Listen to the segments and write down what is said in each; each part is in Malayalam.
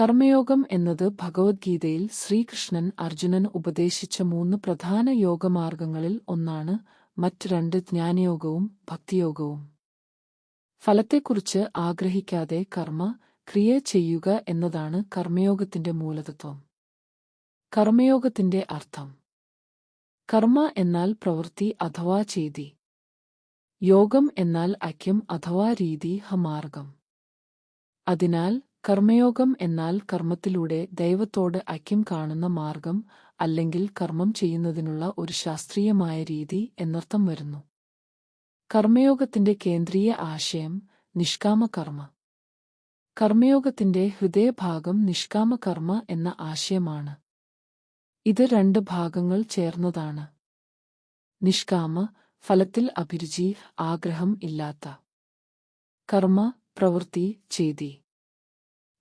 കർമ്മയോഗം എന്നത് ഭഗവത്ഗീതയിൽ ശ്രീകൃഷ്ണൻ അർജുനന് ഉപദേശിച്ച 3 പ്രധാന യോഗമാർഗങ്ങളിൽ ഒന്നാണ്. മറ്റ് 2 ജ്ഞാനയോഗവും ഭക്തിയോഗവും. ഫലത്തെക്കുറിച്ച് ആഗ്രഹിക്കാതെ ക്രിയ ചെയ്യുക എന്നതാണ് കർമ്മയോഗത്തിന്റെ മൂലതത്വം. കർമ്മയോഗത്തിന്റെ അർത്ഥം. കർമ്മ എന്നാൽ പ്രവൃത്തി അഥവാ ചെയ്തി. യോഗം എന്നാൽ ഐക്യം അഥവാ രീതി മാർഗം. അതിനാൽ കർമ്മയോഗം എന്നാൽ കർമ്മത്തിലൂടെ ദൈവത്തോട് ഐക്യം കാണുന്ന മാർഗം അല്ലെങ്കിൽ കർമ്മം ചെയ്യുന്നതിനുള്ള ഒരു ശാസ്ത്രീയമായ രീതി എന്നർത്ഥം വരുന്നു. കർമ്മയോഗത്തിന്റെ കേന്ദ്രീയ ആശയം നിഷ്കാമകർമ്മ. കർമ്മയോഗത്തിന്റെ ഹൃദയഭാഗം നിഷ്കാമകർമ്മ എന്ന ആശയമാണ്. ഇത് 2 ഭാഗങ്ങൾ ചേർന്നതാണ്. നിഷ്കാമ, ഫലത്തിൽ അഭിരുചി, ആഗ്രഹം ഇല്ലാത്ത. കർമ്മ, പ്രവൃത്തി, ചെയ്തി.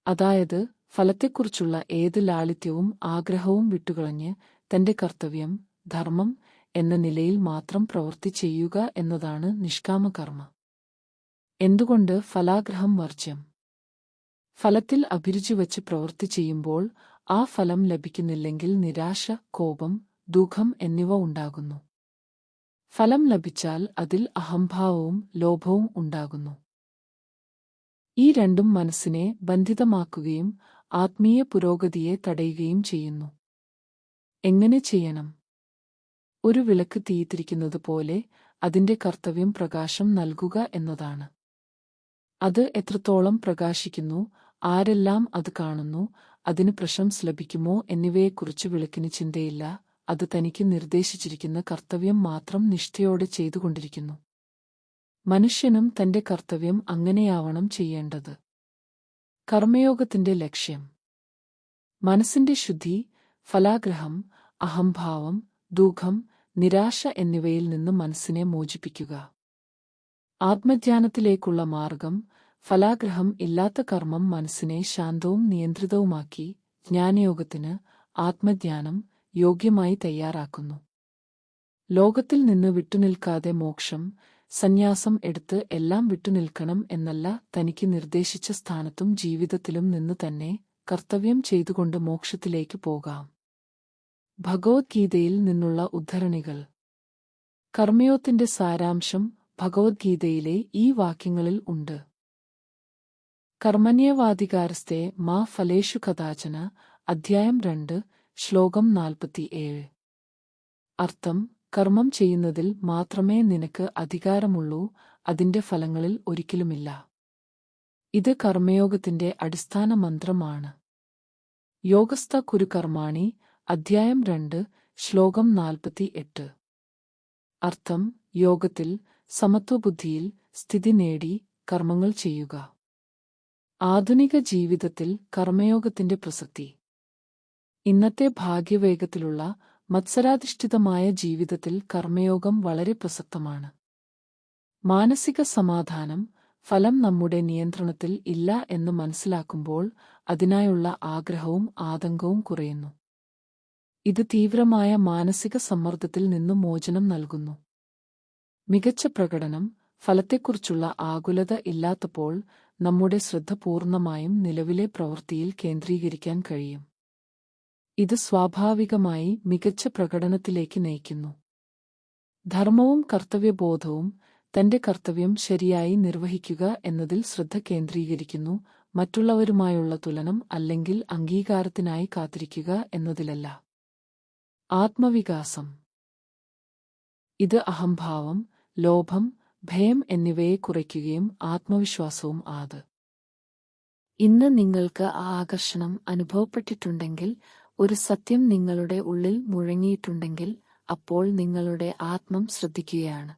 അതായത് ഫലത്തെക്കുറിച്ചുള്ള ഏത് ലാളിത്യവും ആഗ്രഹവും വിട്ടുകളഞ്ഞ് തന്റെ കർത്തവ്യം, ധർമ്മം എന്ന നിലയിൽ മാത്രം പ്രവൃത്തി ചെയ്യുക എന്നതാണ് നിഷ്കാമകർമ്മ. എന്തുകൊണ്ട് ഫലാഗ്രഹം വർജ്യം? ഫലത്തിൽ അഭിരുചി വച്ച് പ്രവൃത്തി ചെയ്യുമ്പോൾ ആ ഫലം ലഭിക്കുന്നില്ലെങ്കിൽ നിരാശ, കോപം, ദുഃഖം എന്നിവ ഉണ്ടാകുന്നു. ഫലം ലഭിച്ചാൽ അതിൽ അഹംഭാവവും ലോഭവും ഉണ്ടാകുന്നു. ഈ രണ്ടും മനസ്സിനെ ബന്ധിതമാക്കുകയും ആത്മീയ പുരോഗതിയെ തടയുകയും ചെയ്യുന്നു. എങ്ങനെ ചെയ്യണം? ഒരു വിളക്ക് തീയിട്ടിരിക്കുന്നത് പോലെ അതിന്റെ കർത്തവ്യം പ്രകാശം നൽകുക എന്നതാണ്. അത് എത്രത്തോളം പ്രകാശിക്കുന്നു, ആരെല്ലാം അത് കാണുന്നു, അതിന് പ്രശംസ ലഭിക്കുമോ എന്നിവയെക്കുറിച്ച് വിളക്കിന് ചിന്തയില്ല. അത് തനിക്ക് നിർദ്ദേശിച്ചിരിക്കുന്ന കർത്തവ്യം മാത്രം നിഷ്ഠയോടെ ചെയ്തുകൊണ്ടിരിക്കുന്നു. മനുഷ്യനും തന്റെ കർത്തവ്യം അങ്ങനെയാവണം ചെയ്യേണ്ടത്. കർമ്മയോഗത്തിന്റെ ലക്ഷ്യം. മനസ്സിന്റെ ശുദ്ധി, ഫലാഗ്രഹം, അഹംഭാവം, ദുഃഖം, നിരാശ എന്നിവയിൽ നിന്ന് മനസ്സിനെ മോചിപ്പിക്കുക. ആത്മജ്ഞാനത്തിലേക്കുള്ള മാർഗം. ഫലാഗ്രഹം ഇല്ലാത്ത കർമ്മം മനസ്സിനെ ശാന്തവും നിയന്ത്രിതവുമാക്കി ജ്ഞാനയോഗത്തിന്, ആത്മജ്ഞാനം, യോഗ്യമായി തയ്യാറാക്കുന്നു. ലോകത്തിൽ നിന്ന് വിട്ടുനിൽക്കാതെ മോക്ഷം, സന്യാസം എടുത്ത് എല്ലാം വിട്ടുനിൽക്കണം എന്നല്ല, തനിക്ക് നിർദ്ദേശിച്ച സ്ഥാനത്തും ജീവിതത്തിലും നിന്ന് തന്നെ കർത്തവ്യം ചെയ്തുകൊണ്ട് മോക്ഷത്തിലേക്ക് പോകാം. ഭഗവത്ഗീതയിൽ നിന്നുള്ള ഉദ്ധരണികൾ. കർമ്മയോഗത്തിന്റെ സാരാംശം ഭഗവത്ഗീതയിലെ ഈ വാക്യങ്ങളിൽ ഉണ്ട്. കർമ്മണ്യവാധികാരസ്തേ മാ ഫലേഷു കദാചന. അധ്യായം 2, ശ്ലോകം 47. അർത്ഥം: കർമ്മം ചെയ്യുന്നതിൽ മാത്രമേ നിനക്ക് അധികാരമുള്ളൂ, അതിന്റെ ഫലങ്ങളിൽ ഒരിക്കലുമില്ല. ഇത് കർമ്മയോഗത്തിന്റെ അടിസ്ഥാന മന്ത്രമാണ്. യോഗസ്ഥ കുരു കർമാണി. അധ്യായം 2, ശ്ലോകം 48. അർത്ഥം: യോഗത്തിൽ സമത്വബുദ്ധിയിൽ സ്ഥിതി നേടി കർമ്മങ്ങൾ ചെയ്യുക. ആധുനിക ജീവിതത്തിൽ കർമ്മയോഗത്തിന്റെ പ്രസക്തി. ഇന്നത്തെ ഭാഗ്യവേഗത്തിലുള്ള മത്സരാധിഷ്ഠിതമായ ജീവിതത്തിൽ കർമ്മയോഗം വളരെ പ്രസക്തമാണ്. മാനസിക സമാധാനം, ഫലം നമ്മുടെ നിയന്ത്രണത്തിൽ ഇല്ല എന്ന് മനസ്സിലാക്കുമ്പോൾ അതിനായുള്ള ആഗ്രഹവും ആതങ്കവും കുറയുന്നു. ഇത് തീവ്രമായ മാനസിക സമ്മർദ്ദത്തിൽ നിന്ന് മോചനം നൽകുന്നു. മികച്ച പ്രകടനം, ഫലത്തെക്കുറിച്ചുള്ള ആകുലത ഇല്ലാത്തപ്പോൾ നമ്മുടെ ശ്രദ്ധ പൂർണ്ണമായും നിലവിലെ പ്രവൃത്തിയിൽ കേന്ദ്രീകരിക്കാൻ കഴിയും. ഇത് സ്വാഭാവികമായി മികച്ച പ്രകടനത്തിലേക്ക് നയിക്കുന്നു. ധർമ്മവും കർത്തവ്യബോധവും. തന്റെ കർത്തവ്യം ശരിയായി നിർവഹിക്കുക എന്നതിൽ ശ്രദ്ധ കേന്ദ്രീകരിക്കുന്നു, മറ്റുള്ളവരുമായുള്ള തുലനം അല്ലെങ്കിൽ അംഗീകാരത്തിനായി കാത്തിരിക്കുക എന്നതിലല്ല. ആത്മവികാസം. ഇത് അഹംഭാവം, ലോഭം, ഭയം എന്നിവയെ കുറയ്ക്കുകയും ആത്മവിശ്വാസവും ആത്. ഇന്ന് നിങ്ങൾക്ക് ആ ആകർഷണം അനുഭവപ്പെട്ടിട്ടുണ്ടെങ്കിൽ, ഒരു സത്യം നിങ്ങളുടെ ഉള്ളിൽ മുഴങ്ങിയിട്ടുണ്ടെങ്കിൽ, അപ്പോൾ നിങ്ങളുടെ ആത്മം ശ്രദ്ധിക്കുകയാണ്.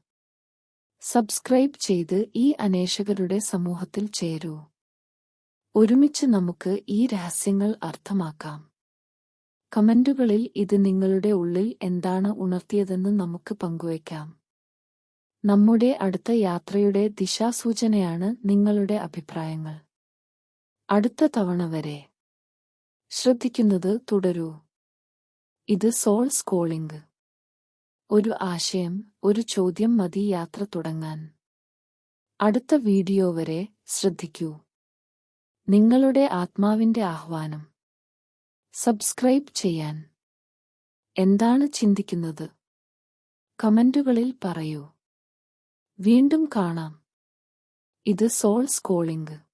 സബ്സ്ക്രൈബ് ചെയ്ത് ഈ അന്വേഷകരുടെ സമൂഹത്തിൽ ചേരൂ. ഒരുമിച്ച് നമുക്ക് ഈ രഹസ്യങ്ങൾ അർത്ഥമാക്കാം. കമന്റുകളിൽ ഇത് നിങ്ങളുടെ ഉള്ളിൽ എന്താണ് ഉണർത്തിയതെന്ന് നമുക്ക് പങ്കുവയ്ക്കാം. നമ്മുടെ അടുത്ത യാത്രയുടെ ദിശാസൂചനയാണ് നിങ്ങളുടെ അഭിപ്രായങ്ങൾ. അടുത്ത തവണ വരെ ശ്രദ്ധിക്കുന്നത് തുടരൂ. ഇത് സോൾ സ്കോളിംഗ്. ഒരു ആശയം, ഒരു ചോദ്യം മതി യാത്ര തുടങ്ങാൻ. അടുത്ത വീഡിയോ വരെ ശ്രദ്ധിക്കൂ. നിങ്ങളുടെ ആത്മാവിന്റെ ആഹ്വാനം. സബ്സ്ക്രൈബ് ചെയ്യാൻ. എന്താണ് ചിന്തിക്കുന്നത്? കമന്റുകളിൽ പറയൂ. വീണ്ടും കാണാം. ഇത് സോൾസ് കോളിംഗ്.